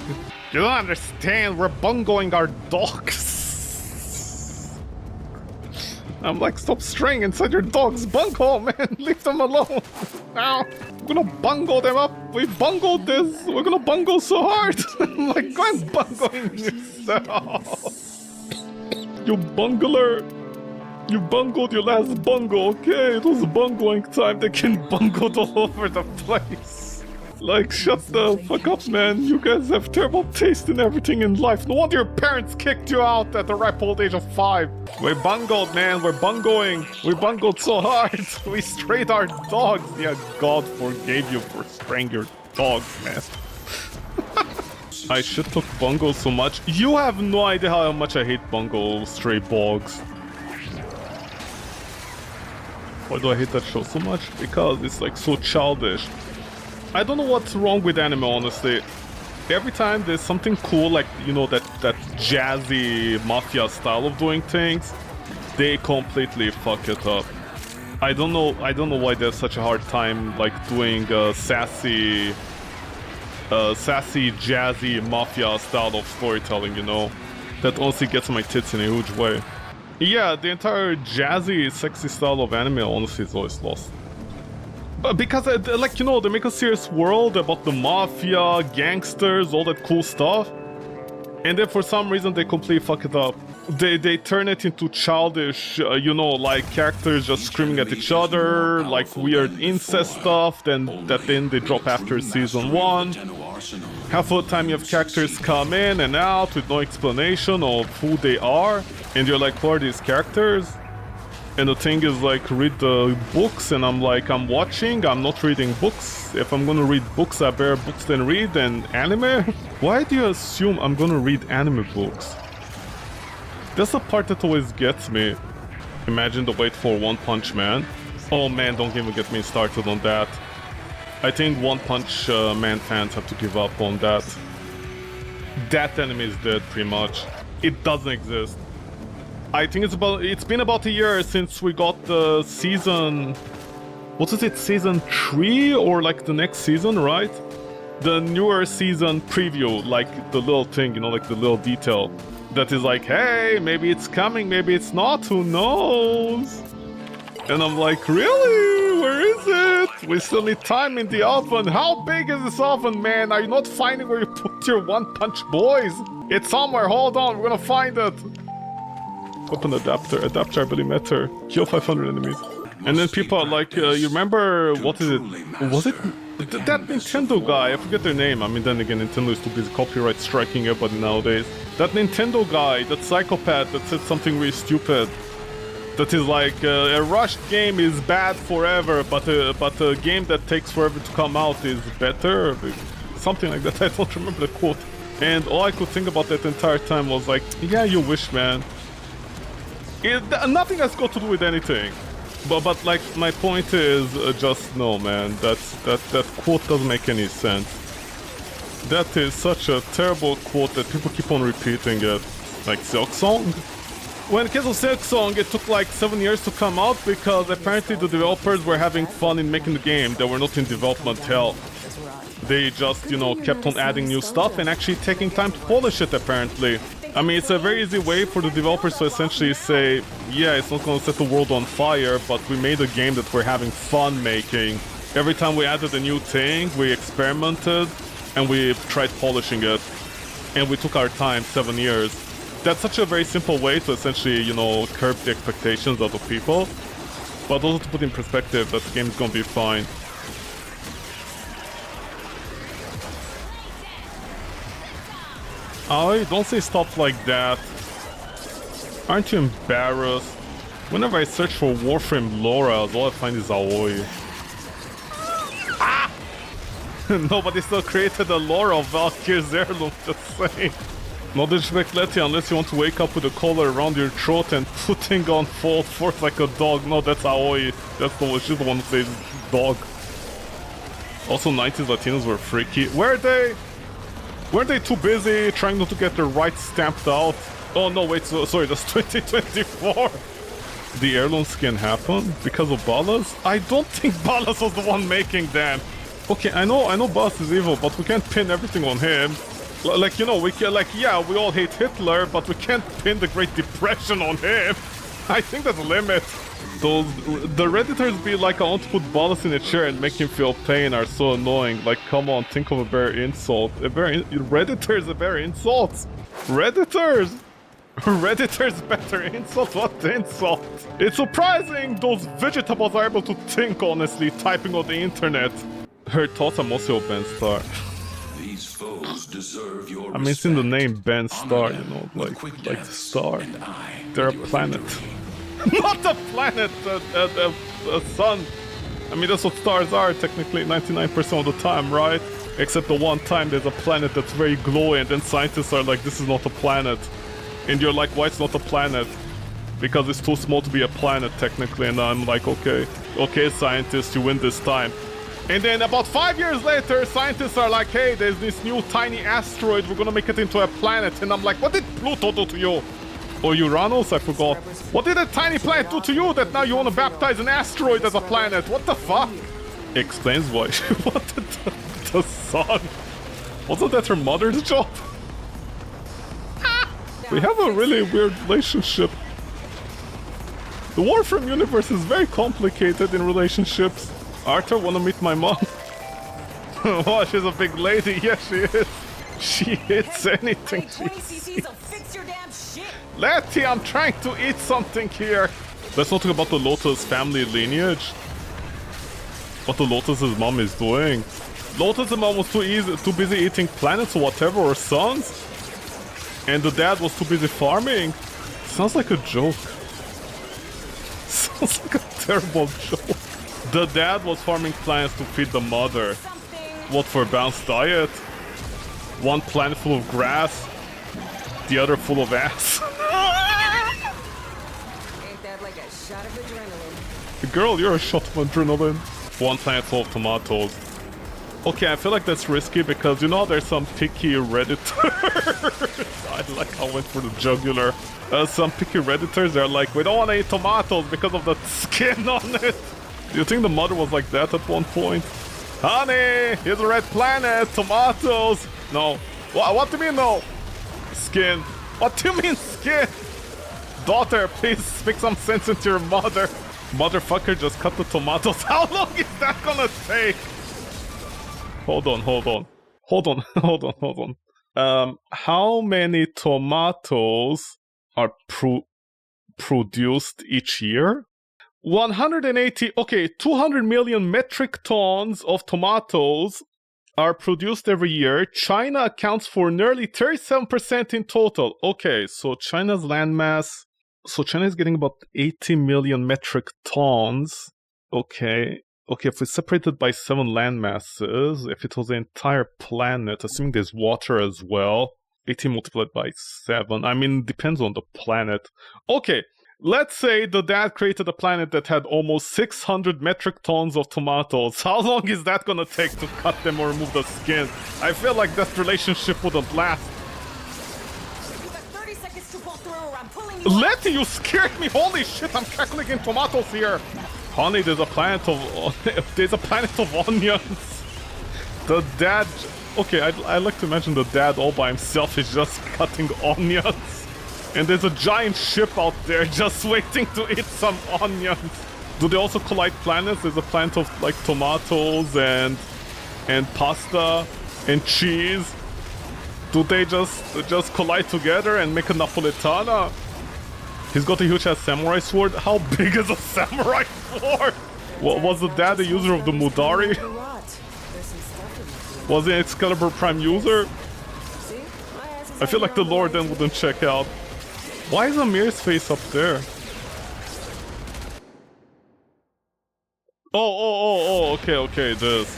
Speaker 1: You don't understand, we're bungoing our dogs. I'm like, stop straying inside your dog's bunghole, man, leave them alone. Ow. We're gonna bungo them up, we bungled this, we're gonna bungo so hard. I'm like, go and bungoing yourself. You bungler. You bungled your last bungo, okay? It was bungoing time, they can bungled all over the place. Like, shut the fuck up, man. You guys have terrible taste in everything in life. No wonder your parents kicked you out at the ripe old age of 5. We're bungled, man. We're bungoing. We bungled so hard. We strayed our dogs. Yeah, God forgave you for straying your dogs, man. I should talk bungo so much. You have no idea how much I hate bungo stray dogs. Why do I hate that show so much? Because it's like so childish. I don't know what's wrong with anime, honestly. Every time there's something cool, like, you know, that jazzy mafia style of doing things, they completely fuck it up. I don't know why there's such a hard time like doing sassy, jazzy mafia style of storytelling, you know? That honestly gets my tits in a huge way. Yeah, the entire jazzy, sexy style of anime honestly is always lost. But because, like, you know, they make a serious world about the mafia, gangsters, all that cool stuff. And then for some reason they completely fuck it up. They turn it into childish, you know, like characters just screaming at each other, like weird incest stuff, then they drop after season 1. Half of the time you have characters come in and out with no explanation of who they are. And you're like, who are these characters? And the thing is, like, read the books, and I'm like, I'm watching, I'm not reading books. If I'm gonna read books, I better books than read, and anime? Why do you assume I'm gonna read anime books? That's the part that always gets me. Imagine the wait for One Punch Man. Oh man, don't even get me started on that. I think One Punch Man fans have to give up on that. That anime is dead, pretty much. It doesn't exist. I think it's been about a year since we got the season... What is it, season 3? Or like the next season, right? The newer season preview, like the little thing, you know, like the little detail. That is like, hey, maybe it's coming, maybe it's not, who knows? And I'm like, really? Where is it? We still need time in the oven. How big is this oven, man? Are you not finding where you put your One Punch boys? It's somewhere, hold on, we're gonna find it. Open adapter. Adapter, I believe, matter. Kill 500 enemies. And then people are like, you remember, what is it? Was it that Nintendo guy? I forget their name. I mean, then again, Nintendo is too busy copyright striking everybody nowadays. That Nintendo guy, that psychopath that said something really stupid. That is like, a rushed game is bad forever, but a game that takes forever to come out is better. Something like that. I don't remember the quote. And all I could think about that entire time was like, yeah, you wish, man. Nothing has got to do with anything, but like my point is just no, man. That quote doesn't make any sense. That is such a terrible quote that people keep on repeating it, like Silk Song. When it came to Silk Song, it took like 7 years to come out because apparently the developers were having fun in making the game. They were not in development hell. They just, you know, kept on adding new stuff and actually taking time to polish it, apparently. I mean, it's a very easy way for the developers to essentially say, yeah, it's not going to set the world on fire, but we made a game that we're having fun making. Every time we added a new thing, we experimented, and we tried polishing it. And we took our time, 7 years. That's such a very simple way to essentially, you know, curb the expectations of the people. But also to put in perspective that the game's going to be fine. Oh, don't say stuff like that. Aren't you embarrassed? Whenever I search for Warframe Laura, all I find is Aoi. Ah! Nobody still created a Laura of Valkyr's heirloom, just saying. No disrespect, Letty, unless you want to wake up with a collar around your throat and putting on full force like a dog. No, that's Aoi. That's the one, she's the one who says dog. Also, 90s Latinos were freaky. Were they? Weren't they too busy trying not to get their rights stamped out? Oh no, wait, sorry, that's 2024. The heirloom skin happened because of Ballas? I don't think Ballas was the one making them. Okay, I know Ballas is evil, but we can't pin everything on him. Like, you know, we can, like, yeah, we all hate Hitler, but we can't pin the Great Depression on him. I think that's a limit. The Redditors be like, I want to put Ballas in a chair and make him feel pain are so annoying. Like, come on, think of a better insult. Redditors are better insults. Redditors! Redditors better insult? What insult? It's surprising those vegetables are able to think, honestly, typing on the internet. Her thoughts are mostly of Ben Starr.
Speaker 6: These foes deserve your
Speaker 1: I mean, it's in the name Ben Starr, you know, like Star. They're a planet. Not a planet, a sun. I mean, that's what stars are, technically, 99% of the time, right? Except the one time there's a planet that's very glowy, and then scientists are like, this is not a planet. And you're like, why it's not a planet? Because it's too small to be a planet, technically. And I'm like, okay, scientists, you win this time. And then about 5 years later, scientists are like, hey, there's this new tiny asteroid, we're gonna make it into a planet. And I'm like, what did Pluto do to you? Or Uranus? I forgot. What did a tiny planet do to you that now you want to baptize an asteroid as a planet? What the fuck? Explains why she wanted the sun. Wasn't that her mother's job? We have a really weird relationship. The Warframe universe is very complicated in relationships. Arthur, wanna meet my mom? Oh, she's a big lady. Yes, she is. She hits anything she sees. Letty, I'm trying to eat something here. Let's not talk about the Lotus family lineage. What the Lotus's mom is doing. Lotus's mom was too busy eating planets or whatever, or suns. And the dad was too busy farming. Sounds like a joke. It's like a terrible joke. The dad was farming plants to feed the mother. What, for a balanced diet? One plant full of grass, the other full of ass.
Speaker 3: Ain't that like a shot of adrenaline?
Speaker 1: Girl, you're a shot of adrenaline. One plant full of tomatoes. Okay, I feel like that's risky because, you know, there's some picky Redditors. I like how I went for the jugular. Some picky Redditors, they're like, we don't want to eat tomatoes because of the skin on it. Do you think the mother was like that at one point? Honey, here's a red planet, tomatoes. No. What do you mean no? Skin. What do you mean skin? Daughter, please speak some sense into your mother. Motherfucker just cut the tomatoes. How long is that gonna take? Hold on. How many tomatoes are produced each year? 180, okay, 200 million metric tons of tomatoes are produced every year. China accounts for nearly 37% in total. Okay, so China's landmass, so China is getting about 80 million metric tons. Okay, if we separate it by 7 land masses, if it was the entire planet, assuming there's water as well, 80 multiplied by 7, I mean, depends on the planet. Okay, let's say the dad created a planet that had almost 600 metric tons of tomatoes. How long is that gonna take to cut them or remove the skin? I feel like that relationship wouldn't last.
Speaker 3: You got 30 seconds to pull through or I'm pulling you.
Speaker 1: Letty, you scared me! Holy shit, I'm calculating tomatoes here! Honey, there's a planet of onions. The dad... Okay, I like to imagine the dad all by himself is just cutting onions. And there's a giant ship out there just waiting to eat some onions. Do they also collide planets? There's a planet of like tomatoes and pasta and cheese. Do they just collide together and make a Napolitana? He's got a huge-ass samurai sword. How big is a samurai sword? Was the dad a user of the Mudari? Was he an Excalibur Prime user? I feel like the lore then wouldn't check out. Why is Amir's face up there? Okay, this.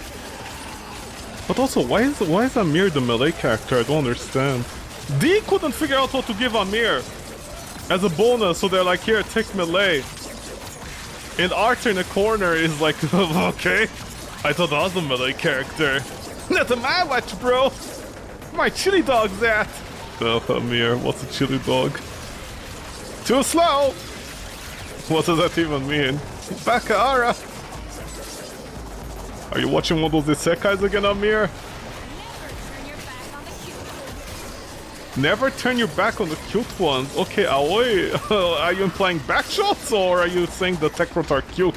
Speaker 1: But also, why is Amir the melee character? I don't understand. D couldn't figure out what to give Amir as a bonus, so they're like, here, take melee. And Arthur in the corner is like, okay. I thought I was a melee character. Not on my watch, bro. My chili dog's at. Oh, Amir, what's a chili dog? Too slow. What does that even mean? Bakara. Are you watching one of those isekais again, Amir? Never turn your back on the cute ones. Okay, Aoi, are you implying back shots or are you saying the Techrots are cute?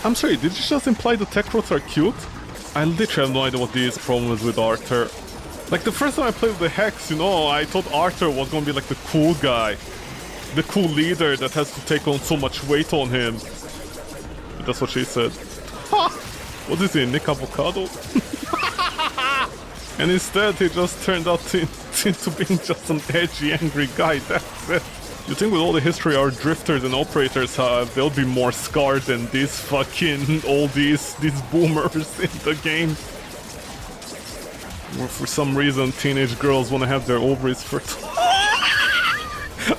Speaker 1: I'm sorry, did you just imply the Techrots are cute? I literally have no idea what these problems with Arthur. Like the first time I played with the Hex, you know, I thought Arthur was gonna be like the cool guy. The cool leader that has to take on so much weight on him. But that's what she said. Ha! What is he, Nick Avocado? And instead he just turned out into being just an edgy, angry guy, that's it. You think with all the history our drifters and operators have, they'll be more scarred than these fucking these boomers in the game. Or for some reason teenage girls want to have their ovaries fertile.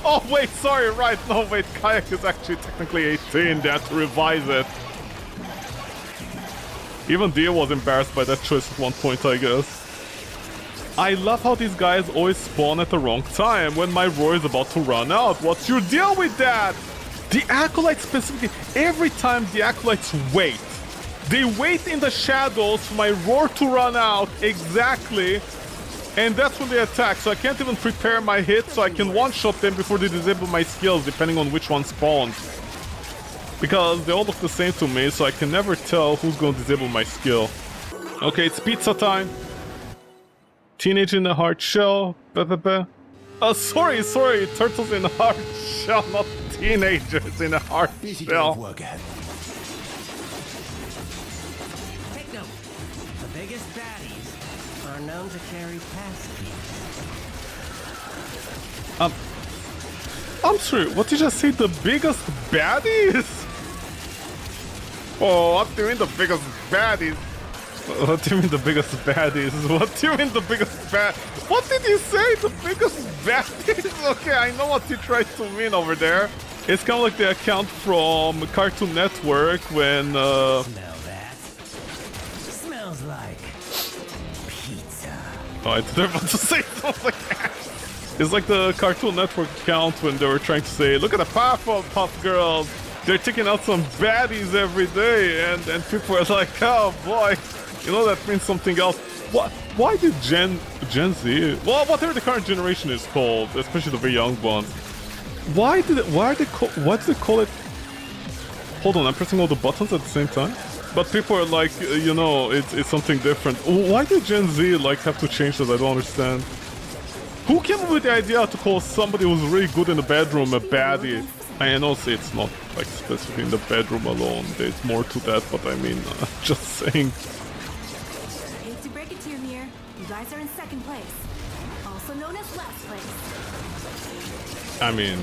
Speaker 1: Oh wait, sorry, right, no wait, Kayak is actually technically 18, they had to revise it. Even Dia was embarrassed by that choice at one point, I guess. I love how these guys always spawn at the wrong time when my roar is about to run out. What's your deal with that? The Acolytes specifically, every time the Acolytes wait. They wait in the shadows for my roar to run out, exactly. And that's when they attack, so I can't even prepare my hit so I can one-shot them before they disable my skills, depending on which one spawns. Because they all look the same to me, so I can never tell who's going to disable my skill. Okay, it's pizza time. Teenage in a hard shell. Sorry, turtles in a hard shell, not teenagers in a hard shell.
Speaker 2: Take note. The biggest baddies are known to carry passkey.
Speaker 1: I'm sorry, what did you just say? The biggest baddies? Oh, what do you mean the biggest baddies? What do you mean the biggest baddies? What do you mean the biggest bad? What did you say? The biggest baddies? Okay, I know what you tried to mean over there. It's kind of like the account from Cartoon Network when
Speaker 2: Smell that? Smells like pizza.
Speaker 1: Oh, I thought they were about to say something like that. It's like the Cartoon Network account when they were trying to say, look at the Puff Girls. They're taking out some baddies every day, and people are like, oh boy, you know that means something else. What? Why did Gen Z, well, whatever the current generation is called, especially the very young ones, why did they call it? Hold on, I'm pressing all the buttons at the same time. But people are like, you know, it's something different. Why did Gen Z like have to change that? I don't understand. Who came up with the idea to call somebody who's really good in the bedroom a baddie? I know it's not like specifically in the bedroom alone. There's more to that, but I mean, just saying.
Speaker 7: Hate to break it to you, Mir. You guys are in second place, also known as last place.
Speaker 1: I mean,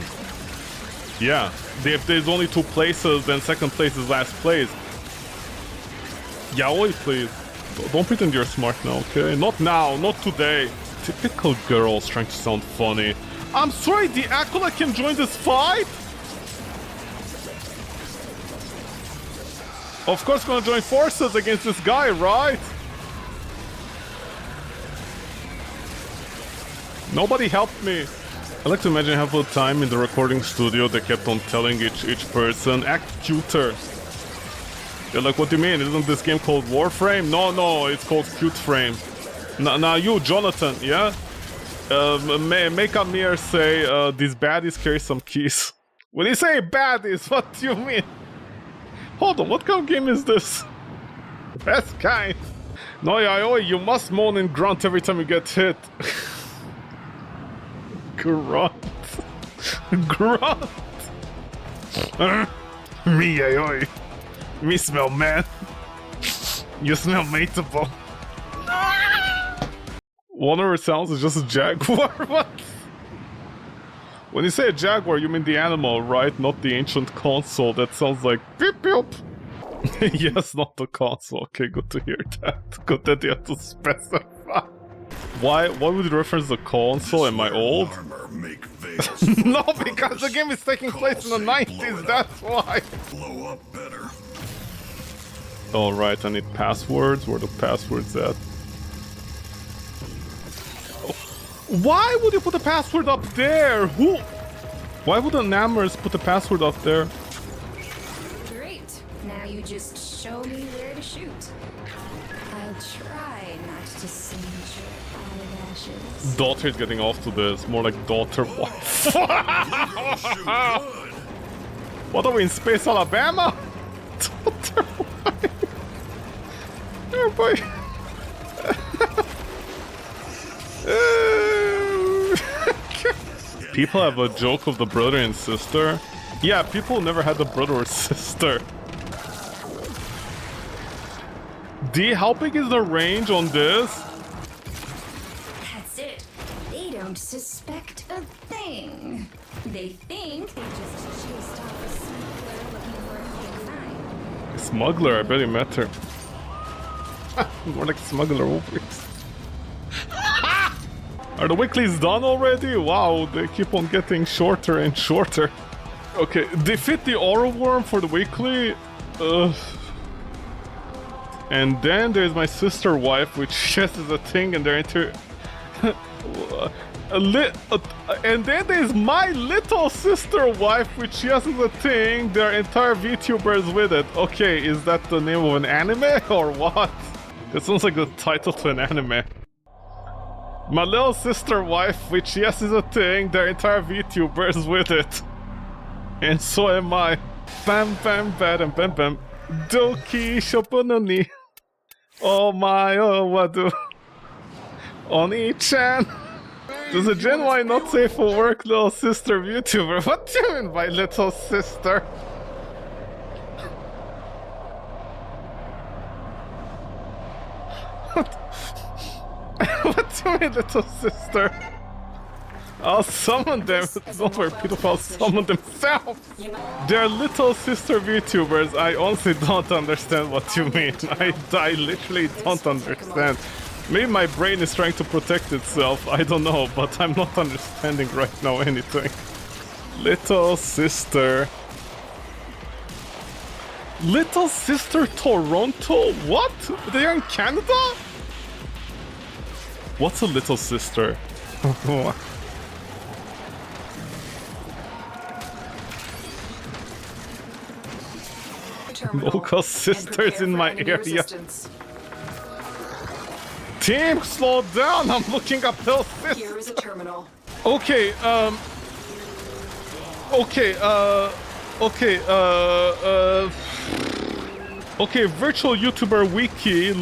Speaker 1: yeah. If there's only 2 places, then second place is last place. Yaoi, please. Don't pretend you're smart now, okay? Not now, not today. Typical girls trying to sound funny. I'm sorry, the Acolyte can join this fight? Of course gonna join forces against this guy, right? Nobody helped me. I like to imagine half of the time in the recording studio they kept on telling each person, act cuter. They're like, what do you mean? Isn't this game called Warframe? No, it's called Cute Frame. Now you, Jonathan, yeah? Make Amir say, these baddies carry some keys. When you say baddies, what do you mean? Hold on, what kind of game is this? The best kind. No, Yaoi, you must moan and grunt every time you get hit. Grunt. Grunt. Me, Yaoi. Me smell man. You smell mateable. One of her sounds is just a jaguar? What? When you say a jaguar, you mean the animal, right? Not the ancient console. That sounds like beep beep. Yes, not the console. Okay, good to hear that. Good that you have to specify. Why would you reference the console? Am I old? No, because the game is taking place in the 90s, that's why.
Speaker 6: Blow up better.
Speaker 1: Alright, I need passwords. Where are the passwords at? Why would you put the password up there? Who? Why would the Nammers put the password up there?
Speaker 4: Great. Now you just show me where to shoot. I'll try not to singe your eyelashes.
Speaker 1: Daughter's getting off to this. More like daughter wife. What are we in Space Alabama? Daughter wife. Oh boy. People have a joke of the brother and sister. Yeah, people never had a brother or sister. D, how big is the range on this?
Speaker 7: That's it. They don't suspect a thing. They think they just chased off a smuggler looking for a big find.
Speaker 1: Smuggler, I bet he met her. More like smuggler movies. Are the weeklies done already? Wow, they keep on getting shorter and shorter. Okay, defeat the Aura Worm for the weekly. And then there's my sister wife, which just is a thing, and they're into... and then there's my little sister wife, which just is a thing. There are entire VTubers with it. Okay, is that the name of an anime or what? It sounds like the title to an anime. My little sister wife, which yes is a thing, there are entire VTubers with it. And so am I. Bam bam bam bam bam. Doki shopunoni. Oh my, oh wadu. Oni-chan. Does a Gen Y not safe for work, little sister VTuber? What do you mean by little sister? What do you mean, little sister? I'll summon them. Don't worry, pedophiles summon themselves. They're little sister VTubers. I honestly don't understand what you mean. I literally don't understand. Maybe my brain is trying to protect itself. I don't know, but I'm not understanding right now anything. Little sister. Little sister Toronto? What? They are in Canada? What's a little sister? Local sisters in my area. Team, slow down! I'm looking up those sisters.
Speaker 3: Here is a terminal.
Speaker 1: Okay, okay, virtual YouTuber wiki,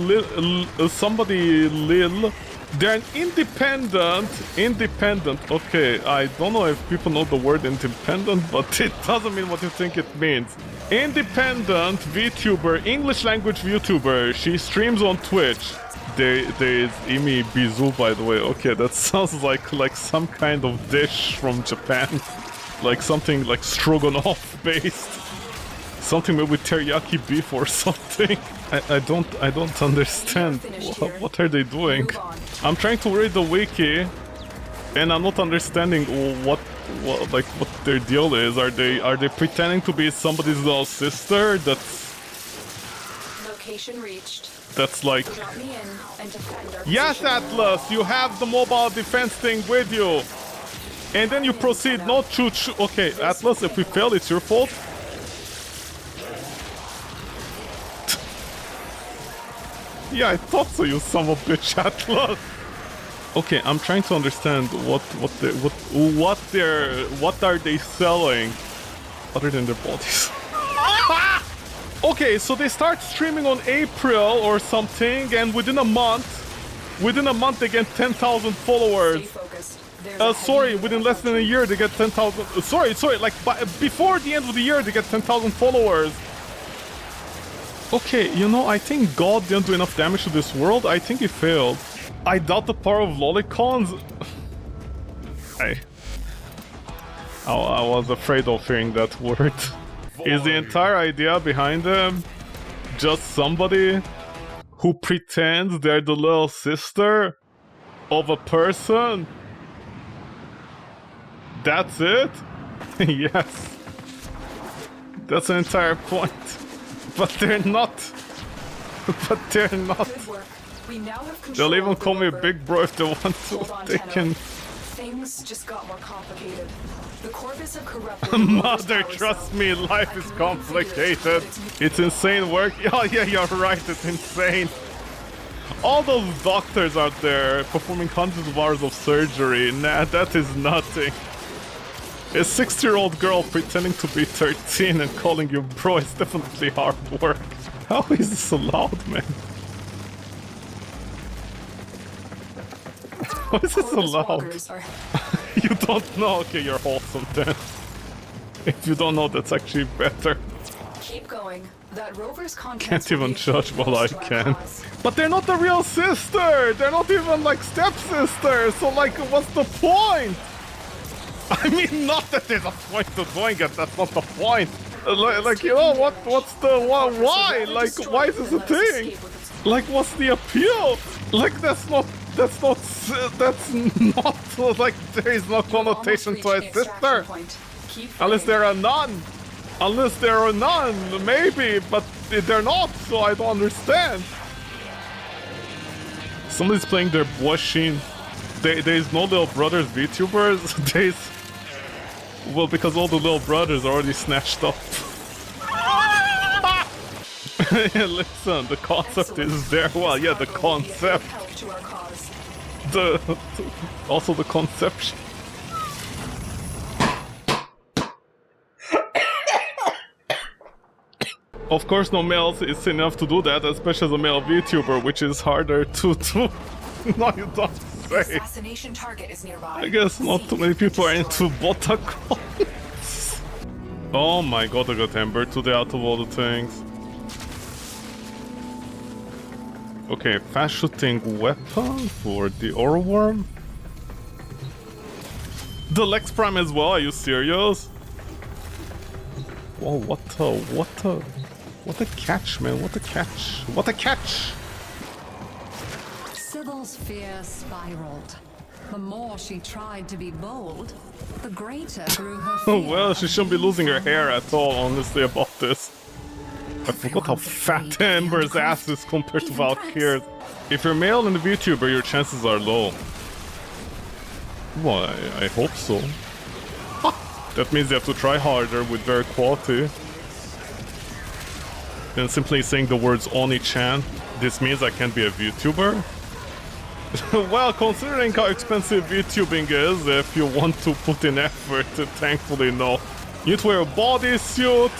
Speaker 1: somebody Lil. They're an independent, okay, I don't know if people know the word independent, but it doesn't mean what you think it means. Independent VTuber, English language VTuber, she streams on Twitch. There is Imi Bizu, by the way. Okay, that sounds like some kind of dish from Japan. Like something like stroganoff based. Something maybe with teriyaki beef or something. I don't understand. What are they doing? I'm trying to read the wiki, and I'm not understanding what their deal is. Are they pretending to be somebody's little sister?
Speaker 3: Location reached.
Speaker 1: That's like.
Speaker 3: Drop me in and defend our
Speaker 1: Yes,
Speaker 3: position.
Speaker 1: Atlas, you have the mobile defense thing with you. And then you proceed not to okay, Atlas, if we fail, it's your fault. Yeah, I thought so, you son of a bitch, Atlas. Okay, I'm trying to understand what are they selling other than their bodies. Okay, so they start streaming on April or something, and within a month they get 10,000 followers.
Speaker 3: Stay focused. There's a
Speaker 1: Sorry,
Speaker 3: heavy
Speaker 1: within less than a year they get 10,000. Sorry, like before the end of the year they get 10,000 followers. Okay, you know, I think God didn't do enough damage to this world. I think he failed. I doubt the power of lolicons. I was afraid of hearing that word. Is the entire idea behind them just somebody who pretends they're the little sister of a person? That's it? Yes. That's an entire point. But they're not. But they're not.
Speaker 3: Good work. We now have control
Speaker 1: They'll even
Speaker 3: of the
Speaker 1: call me a
Speaker 3: rover.
Speaker 1: big bro if they want
Speaker 3: Hold on,
Speaker 1: to. They
Speaker 3: Tenno.
Speaker 1: can.
Speaker 3: Things just got more complicated. The Corvus have corrupted.
Speaker 1: Mother, trust me, life is complicated. It's insane work. Oh yeah, you're right, it's insane. All those doctors out there performing hundreds of hours of surgery, nah, that is nothing. A 60-year-old girl pretending to be 13 and calling you bro is definitely hard work. How is this allowed, man? How is this allowed? You don't know? Okay, you're wholesome then. If you don't know, that's actually better.
Speaker 3: Keep going. That rover's
Speaker 1: Can't even judge while I can. But they're not the real sister! They're not even like stepsisters! So like, what's the point? I mean, not that there's a point to doing it, that's not the point. Like, you know, what's the, why? Like, why is this a thing? Like, what's the appeal? Like, that's not, like, there is no connotation to a sister. Unless they're a nun. Unless they're a nun, maybe, but they're not, so I don't understand. Somebody's playing their Boishin. There's no little brothers VTubers. There's... Well, because all the little brothers are already snatched up. Listen, the concept is there. Well, yeah, the concept. Also the conception. Of course, no male is enough to do that, especially as a male VTuber, which is harder to do. No, you don't say.
Speaker 3: Assassination target is nearby.
Speaker 1: I guess not too many people are into Botacons. Oh my god, I got Ember today out of all the things. Okay, fast shooting weapon for the ore worm. The Lex Prime as well, are you serious? Whoa, what a catch, man, what a catch. What a catch!
Speaker 8: Sybil's fear spiraled. The more she tried to be bold, the greater grew her fear.
Speaker 1: Well, she shouldn't be losing her hair at all, honestly, about this. I forgot how fat Amber's ass is compared to Valkyrie's. If you're male and a VTuber, your chances are low. Well, I hope so. That means you have to try harder with better quality. And simply saying the words Oni-chan, this means I can't be a VTuber? Well, considering how expensive VTubing is, if you want to put in effort, thankfully no. You need to wear a bodysuit,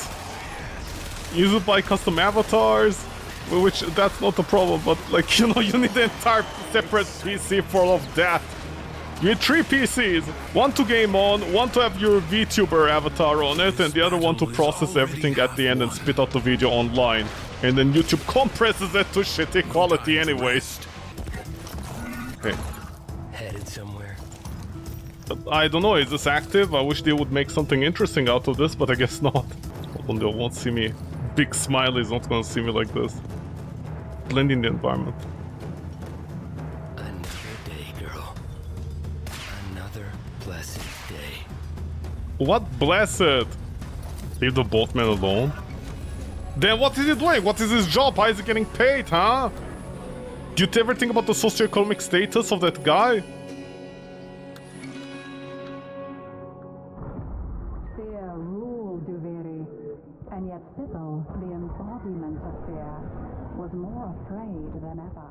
Speaker 1: use it by custom avatars, which that's not the problem, but like, you know, you need an entire separate PC for all of that. You need 3 PCs, one to game on, one to have your VTuber avatar on it, and the other one to process everything at the end and spit out the video online. And then YouTube compresses it to shitty quality anyways. Okay.
Speaker 2: Headed somewhere.
Speaker 1: I don't know, is this active? I wish they would make something interesting out of this, but I guess not. Hold on, they won't see me. Big Smiley's not gonna see me like this. Blend in the environment.
Speaker 2: Another day, girl. Another blessed day.
Speaker 1: What blessed? Leave the boatman alone? Then what is he doing? What is his job? How is he getting paid, huh? Do you ever think about the socioeconomic status of that guy?
Speaker 8: Fear ruled Duviri, and yet Sybil, the embodiment of fear, was more afraid than ever.